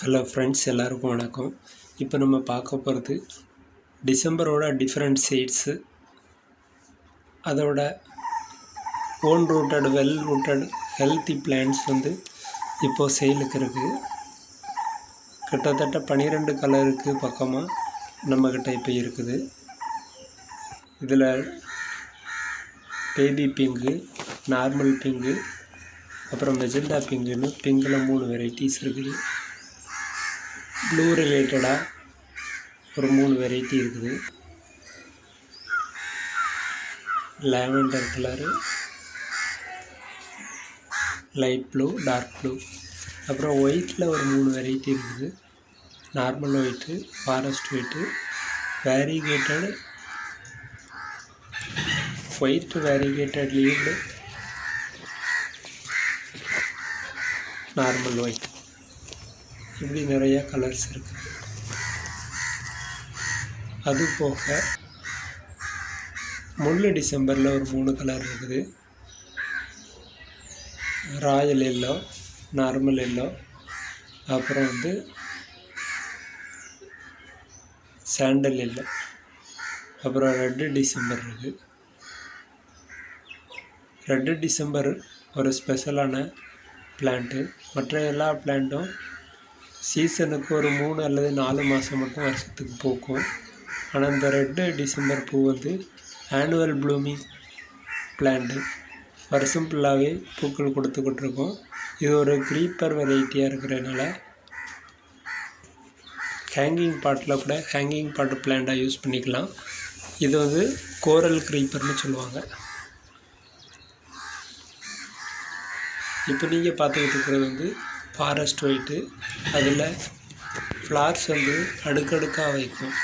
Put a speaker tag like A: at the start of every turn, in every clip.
A: Hello friends, எல்லாருக்கும் வணக்கம். இப்போ நம்ம பார்க்க போகிறது டிசம்பரோட டிஃப்ரெண்ட் சீட்ஸு, அதோட own rooted well rooted healthy plants இப்போது சேலுக்கு இருக்குது. கிட்டத்தட்ட 12 கலருக்கு பக்கமாக நம்மக்கிட்ட இப்போ இருக்குது. இதில் பேபி பிங்கு, நார்மல் பிங்கு, அப்புறம் மெஜெண்டா பிங்குன்னு பிங்கில் 3 வெரைட்டிஸ் இருக்குது. ப்ளூ ரிலேட்டடாக ஒரு 3 வெரைட்டி இருக்குது. Lavender colour, light blue, dark blue, அப்புறம் ஒயிட்டில் ஒரு 3 வெரைட்டி இருக்குது. Normal white, forest white, variegated white, variegated leaved, normal white, இப்படி நிறையா கலர்ஸ் இருக்குது. அது போக முள்ளு டிசம்பரில் ஒரு 3 கலர் இருக்குது. ராயல் எல்லோ, நார்மல் எல்லோ, அப்புறம் சாண்டல் எல்லோ, அப்புறம் ரெட்டு டிசம்பர் இருக்குது. ரெட்டு டிசம்பர் ஒரு ஸ்பெஷலான பிளான்ட்டு. மற்ற எல்லா பிளான்ட்டும் சீசனுக்கு ஒரு 3 அல்லது 4 மாதம் மட்டும் வருஷத்துக்கு பூக்கும். ஆனால் இந்த ரெட்டு டிசம்பர் பூ ஆனுவல் ப்ளூமிங் பிளான்ட்டு, வருஷம் ஃபுல்லாகவே பூக்கள் கொடுத்துக்கிட்டு இருக்கும். இது ஒரு க்ரீப்பர் வெரைட்டியாக இருக்கிறதுனால ஹேங்கிங் பாட்டில் கூட ஹேங்கிங் பாட்டு பிளான்ட்டாக யூஸ் பண்ணிக்கலாம். இது கோரல் க்ரீப்பர்னு சொல்லுவாங்க. இப்போ நீங்கள் பார்த்துக்கிட்டு இருக்கிறது ஃபாரஸ்ட் ஒயிட்டு. அதில் ஃப்ளார்ஸ் அடுக்கடுக்காக வைக்கும்.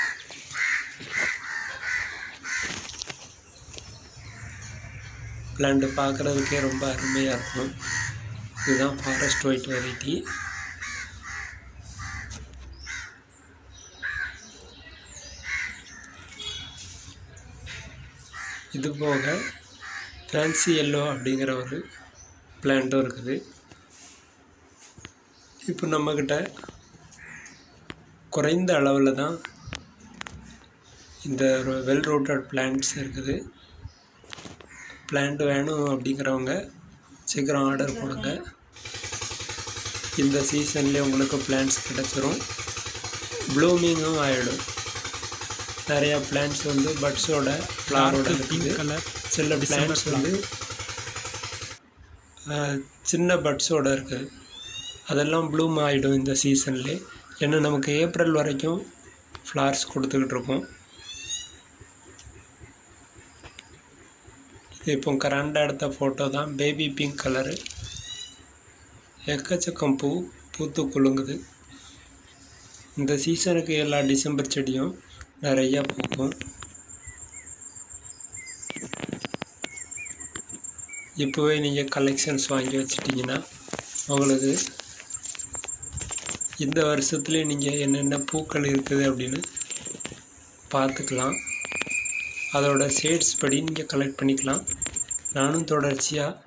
A: பிளான்ட்டு பார்க்குறதுக்கே ரொம்ப அருமையாக இருக்கும். இதுதான் ஃபாரஸ்ட் ஒயிட் வெரைட்டி. இது போக ஃபேன்சி எல்லோ அப்படிங்கிற ஒரு பிளான்ட்டும் இருக்குது. இப்போ நம்மக்கிட்ட குறைந்த அளவில் தான் இந்த வெல் ரூட்டட் பிளான்ட்ஸ் இருக்குது. பிளான்ட் வேணும் அப்படிங்கிறவங்க சீக்கிரம் ஆர்டர் கொடுங்க. இந்த சீசன்லேயே உங்களுக்கு பிளான்ட்ஸ் கிடச்சிரும். ப்ளூமிங்கும் ஆகிடும். நிறையா பிளான்ட்ஸ் பட்ஸோட ஃப்ளாரோட இருக்குது. கலர் சில பிளான்ட்ஸ் சின்ன பட்ஸோடு இருக்குது. அதெல்லாம் ப்ளூம் ஆகிடும் இந்த சீசன்லேயே. ஏன்னா நமக்கு ஏப்ரல் வரைக்கும் ஃப்ளார்ஸ் கொடுத்துக்கிட்டு இருக்கோம். இது இப்போ கரண்டாக எடுத்த ஃபோட்டோ தான். பேபி பிங்க் கலரு, எக்கச்சக்கம் பூத்து குலுங்குது. இந்த சீசனுக்கு எல்லா டிசம்பர் செடியும் நிறையா பூக்கும். இப்போவே நீங்கள் கலெக்ஷன்ஸ் வாங்கி வச்சிட்டிங்கன்னா உங்களுக்கு இந்த வருஷத்துலேயே நீங்கள் என்னென்ன பூக்கள் இருக்குது அப்படின்னு பார்த்துக்கலாம். அதோட ஷேட்ஸ் படி நீங்கள் கலெக்ட் பண்ணிக்கலாம். நானும் தொடர்ச்சியாக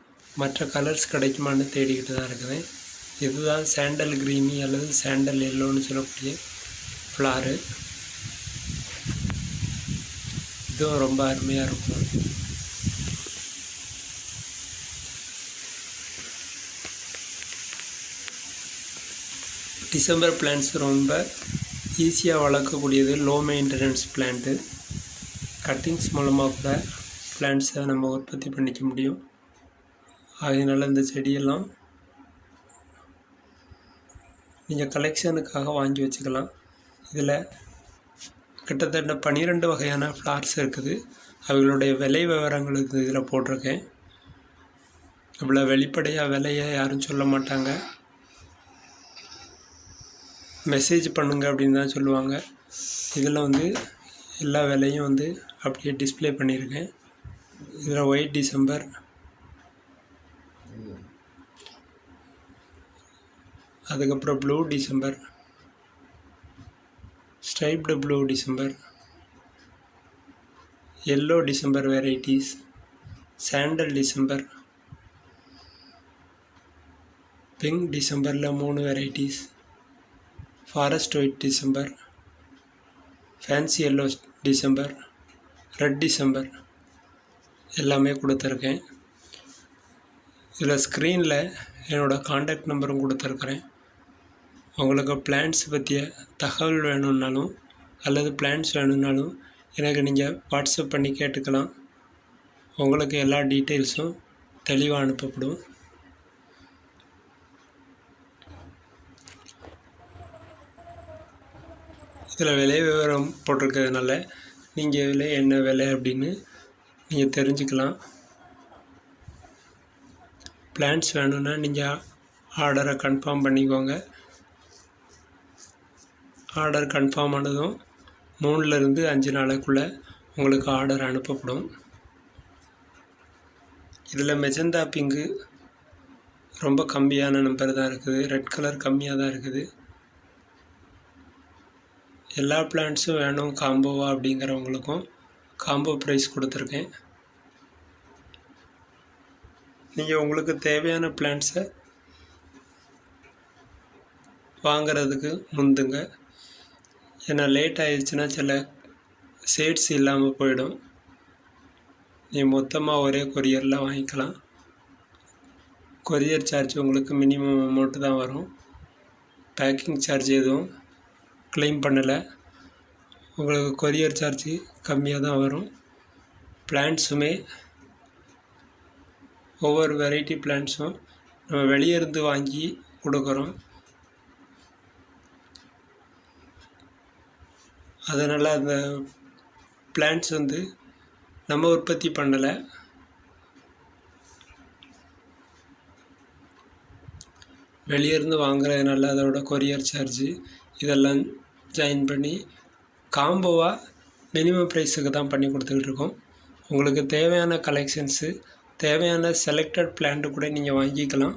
A: மற்ற கலர்ஸ் கிடைக்குமான்னு தேடிக்கிட்டு தான் இருக்கிறேன். இதுதான் சாண்டல் க்ரீனி அல்லது சாண்டல் எல்லோன்னு சொல்லக்கூடிய ஃப்ளாரு. இதுவும் ரொம்ப அருமையாக இருக்கும். டிசம்பர் பிளான்ட்ஸ் ரொம்ப ஈஸியாக வளர்க்கக்கூடியது. Low maintenance plant. கட்டிங்ஸ் மூலமாக கூட பிளான்ட்ஸை நம்ம உற்பத்தி பண்ணிக்க முடியும். அதனால் இந்த செடியெல்லாம் நீங்கள் கலெக்ஷனுக்காக வாங்கி வச்சுக்கலாம். இதில் கிட்டத்தட்ட 12 வகையான ஃப்ளார்ஸ் இருக்குது. அவங்களுடைய விலை விவரங்கள் இதில் போட்டிருக்கேன். இவ்வளோ வெளிப்படையாக விலையை யாரும் சொல்ல மாட்டாங்க. மெசேஜ் பண்ணுங்க அப்படின்னு தான் சொல்லுவாங்க. இதில் எல்லா விலையும் அப்படியே டிஸ்பிளே பண்ணியிருக்கேன். இதில் ஒயிட் டிசம்பர், அதுக்கப்புறம் blue December, striped blue December, yellow December varieties, sandal December, pink டிசம்பரில் 3 varieties, forest white December, fancy yellow December, red December எல்லாமே கொடுத்துருக்கேன். இதில் ஸ்க்ரீனில் என்னோடய காண்டாக்ட் நம்பரும் கொடுத்துருக்குறேன். உங்களுக்கு பிளான்ஸ் பற்றிய தகவல் வேணும்னாலும் அல்லது பிளான்ஸ் வேணும்னாலும் எனக்கு நீங்கள் வாட்ஸ்அப் பண்ணி கேட்டுக்கலாம். உங்களுக்கு எல்லா டீட்டெயில்ஸும் தெளிவாக அனுப்பப்படும். இதில் விலை விவரம் போட்டிருக்கிறதுனால நீங்கள் இதில் என்ன விலை அப்படின்னு நீங்கள் தெரிஞ்சுக்கலாம். பிளான்ஸ் வேணும்னா நீங்கள் ஆர்டரை கன்ஃபார்ம் பண்ணிக்கோங்க. ஆர்டர் கன்ஃபார்ம் ஆனதும் 3லேருந்து 5 நாளைக்குள்ளே உங்களுக்கு ஆர்டர் அனுப்பப்படும். இதில் மெஜந்தா பிங்கு ரொம்ப கம்மியான நம்பர் தான் இருக்குது. ரெட் கலர் கம்மியாக தான் இருக்குது. எல்லா பிளான்ஸும் வேணும் காம்போவா அப்படிங்கிறவங்களுக்கும் காம்போ ப்ரைஸ் கொடுத்துருக்கேன். நீங்கள் உங்களுக்கு தேவையான பிளான்ஸை வாங்கிறதுக்கு முந்துங்க. ஏன்னா லேட் ஆயிடுச்சுன்னா சில ஷேட்ஸ் இல்லாமல் போயிடும். நீங்கள் மொத்தமாக ஒரே கொரியரில் வாங்கிக்கலாம். கொரியர் சார்ஜ் உங்களுக்கு மினிமம் அமௌண்ட்டு தான் வரும். பேக்கிங் சார்ஜ் எதுவும் க்ளைம் பண்ணலை. உங்களுக்கு கொரியர் சார்ஜ் கம்மியாக தான் வரும். பிளான்ஸுமே ஒவ்வொரு வெரைட்டி பிளான்ஸும் நம்ம வெளியே இருந்து வாங்கி கொடுக்குறோம். அதனால் அந்த பிளான்ஸ் நம்ம உற்பத்தி பண்ணலை. வெளியேருந்து வாங்குறதுனால அதோட கொரியர் சார்ஜு இதெல்லாம் ஜாயின் பண்ணி காம்போவாக மினிமம் ப்ரைஸுக்கு தான் பண்ணி கொடுத்துக்கிட்டு இருக்கோம். உங்களுக்கு தேவையான கலெக்ஷன்ஸு தேவையான செலக்டட் பிளான்ட்டு கூட நீங்கள் வாங்கிக்கலாம்.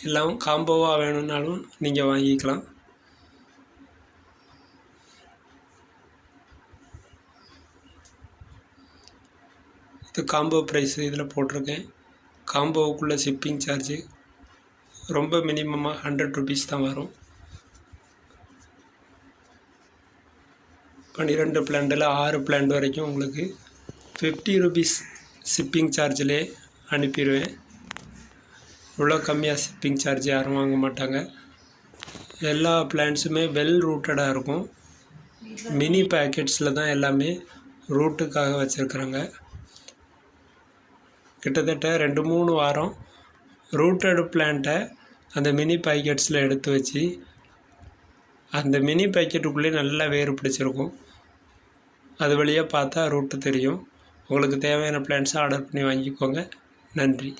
A: எல்லாம் காம்போவாக வேணும்னாலும் நீங்கள் வாங்கிக்கலாம். இது காம்போ ப்ரைஸு இதில் போட்டிருக்கேன். காம்போவுக்குள்ளே ஷிப்பிங் சார்ஜு ரொம்ப மினிமமாக 100 rupees தான் வரும். 12 பிளான்ட்டில் 6 பிளான்ட் வரைக்கும் உங்களுக்கு 50 rupees ஷிப்பிங் சார்ஜிலே அனுப்பிடுவேன். இவ்வளோ கம்மியாக ஷிப்பிங் சார்ஜ் யாரும் வாங்க மாட்டாங்க. எல்லா பிளான்ஸுமே வெல் ரூட்டடாக இருக்கும். மினி பேக்கெட்ஸில் தான் எல்லாமே ரூட்டுக்காக வச்சுருக்குறாங்க. கிட்டத்தட்ட 2-3 வாரம் ரூட்டடு பிளான்ட்டை அந்த மினி பேக்கெட்ஸில் எடுத்து வச்சு அந்த மினி பேக்கெட்டுக்குள்ளே நல்லா வேறு பிடிச்சிருக்கும். அது வழியாக பார்த்தா ரூட்டு தெரியும். உங்களுக்கு தேவையான பிளான்ஸை ஆர்டர் பண்ணி வாங்கிக்கோங்க. நன்றி.